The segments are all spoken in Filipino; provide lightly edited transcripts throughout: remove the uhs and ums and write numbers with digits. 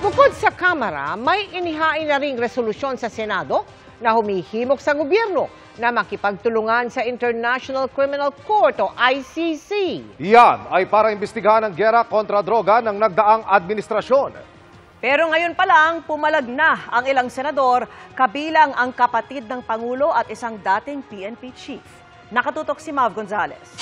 Bukod sa Kamara, may inihain na ring resolusyon sa Senado na humihimok sa gobyerno na makipagtulungan sa International Criminal Court o ICC. Yan ay para imbestigahan ang giyera kontra droga ng nagdaang administrasyon. Pero ngayon pa lang, pumalag na ang ilang senador, kabilang ang kapatid ng Pangulo at isang dating PNP chief. Nakatutok si Mav Gonzales.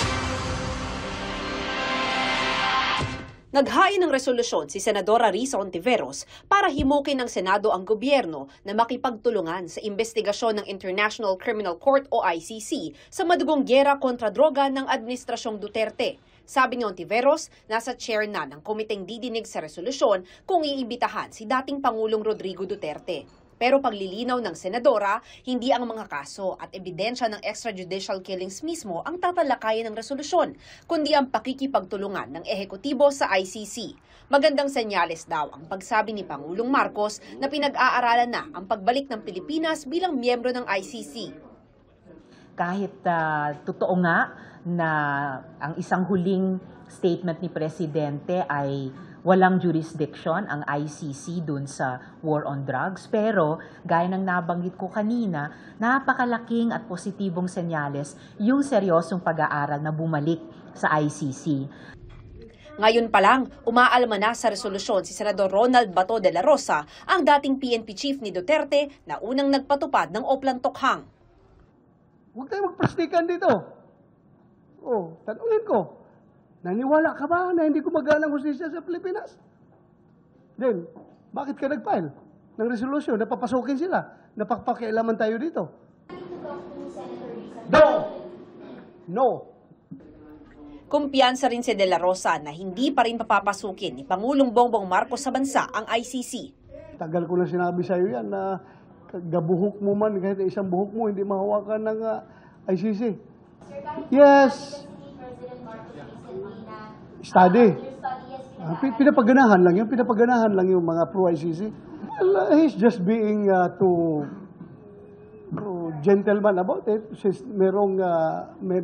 Naghain ng resolusyon si Senadora Risa Hontiveros para himukin ng Senado ang gobyerno na makipagtulungan sa investigasyon ng International Criminal Court o ICC sa madugong giyera kontra droga ng Administrasyong Duterte. Sabi ni Hontiveros, nasa chair na ng komiteng didinig sa resolusyon kung iimbitahan si dating Pangulong Rodrigo Duterte. Pero paglilinaw ng senadora, hindi ang mga kaso at ebidensya ng extrajudicial killings mismo ang tatalakayin ng resolusyon, kundi ang pakikipagtulungan ng ehekutibo sa ICC. Magandang senyales daw ang pagsabi ni Pangulong Marcos na pinag-aaralan na ang pagbalik ng Pilipinas bilang miyembro ng ICC. Kahit totoo nga na ang isang huling statement ni Presidente ay walang jurisdiction ang ICC dun sa war on drugs. Pero, gaya ng nabanggit ko kanina, napakalaking at positibong senyales yung seryosong pag-aaral na bumalik sa ICC. Ngayon pa lang, umaalma na sa resolusyon si Senador Ronald Bato de la Rosa, ang dating PNP chief ni Duterte na unang nagpatupad ng Oplan Tokhang. Huwag tayo magplastikan dito. Tanungin ko. Naniwala ka ba na hindi gumagana ang hustisya sa Pilipinas? Then, bakit ka nag-file ng resolusyon na papasukin sila? Napagpakialaman tayo dito. No. Kumpiyansa rin si De La Rosa na hindi pa rin papapasukin ni Pangulong Bongbong Marcos sa bansa ang ICC. Tagal ko na sinabi sa iyo yan na gabuhok mo man, kahit isang buhok mo, hindi mahawakan ng ICC. Yes. Study. Pinapaganahan lang yung mga pro-ICC. Well, he's just being too gentleman about it. Since may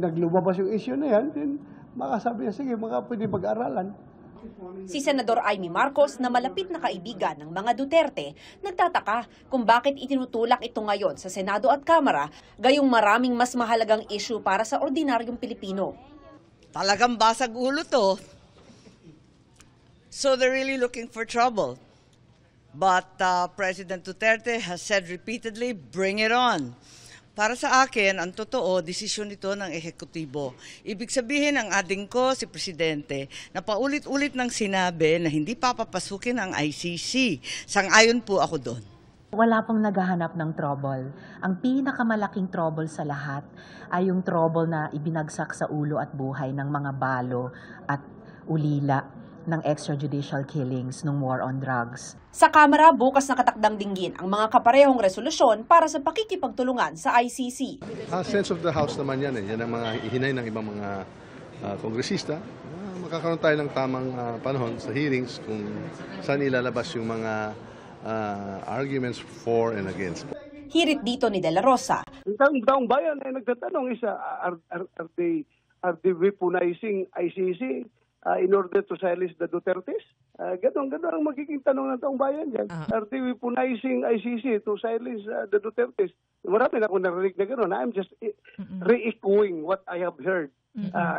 naglubabas yung issue na yan, then makasabi niya, sige, pwede pag-aralan. Si Senador Amy Marcos na malapit na kaibigan ng mga Duterte, nagtataka kung bakit itinutulak ito ngayon sa Senado at Kamara, gayong maraming mas mahalagang issue para sa ordinaryong Pilipino. Talagang basag ulo to. So they're really looking for trouble. But President Duterte has said repeatedly, bring it on. Para sa akin, ang totoo, desisyon ito ng ehekutibo. Ibig sabihin, ang ading ko, si Presidente, na paulit-ulit nang sinabi na hindi papapasukin ang ICC. Sang-ayon po ako doon. Wala pong naghahanap ng trouble. Ang pinakamalaking trouble sa lahat ay yung trouble na ibinagsak sa ulo at buhay ng mga balo at ulila ng extrajudicial killings ng war on drugs. Sa Kamara, bukas nakatakdang dinggin ang mga kaparehong resolusyon para sa pakikipagtulungan sa ICC. Sense of the House naman yan. Yan ang mga ihinay ng ibang mga kongresista. Makakaroon tayo ng tamang panahon sa hearings kung saan ilalabas yung mga arguments for and against. Hirit dito ni De La Rosa. Ang taong bayan ay nagtatanong are they weaponizing ICC in order to silence the Dutertes? Ganon ang magiging tanong ng taong bayan dyan. Are they weaponizing ICC to silence the Dutertes? Marami na akong narinig na ganon. I'm just re-echoing what I have heard.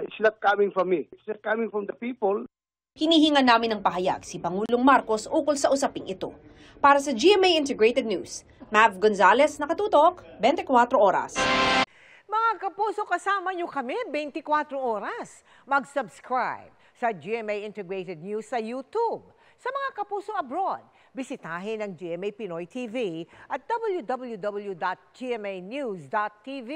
It's not coming from me. It's just coming from the people. Hinihinga namin ng pahayag si Pangulong Marcos ukol sa usaping ito. Para sa GMA Integrated News, Mav Gonzales, nakatutok, 24 oras. Mga kapuso, kasama nyo kami 24 oras. Mag-subscribe sa GMA Integrated News sa YouTube. Sa mga kapuso abroad, bisitahin ang GMA Pinoy TV at www.gmanews.tv.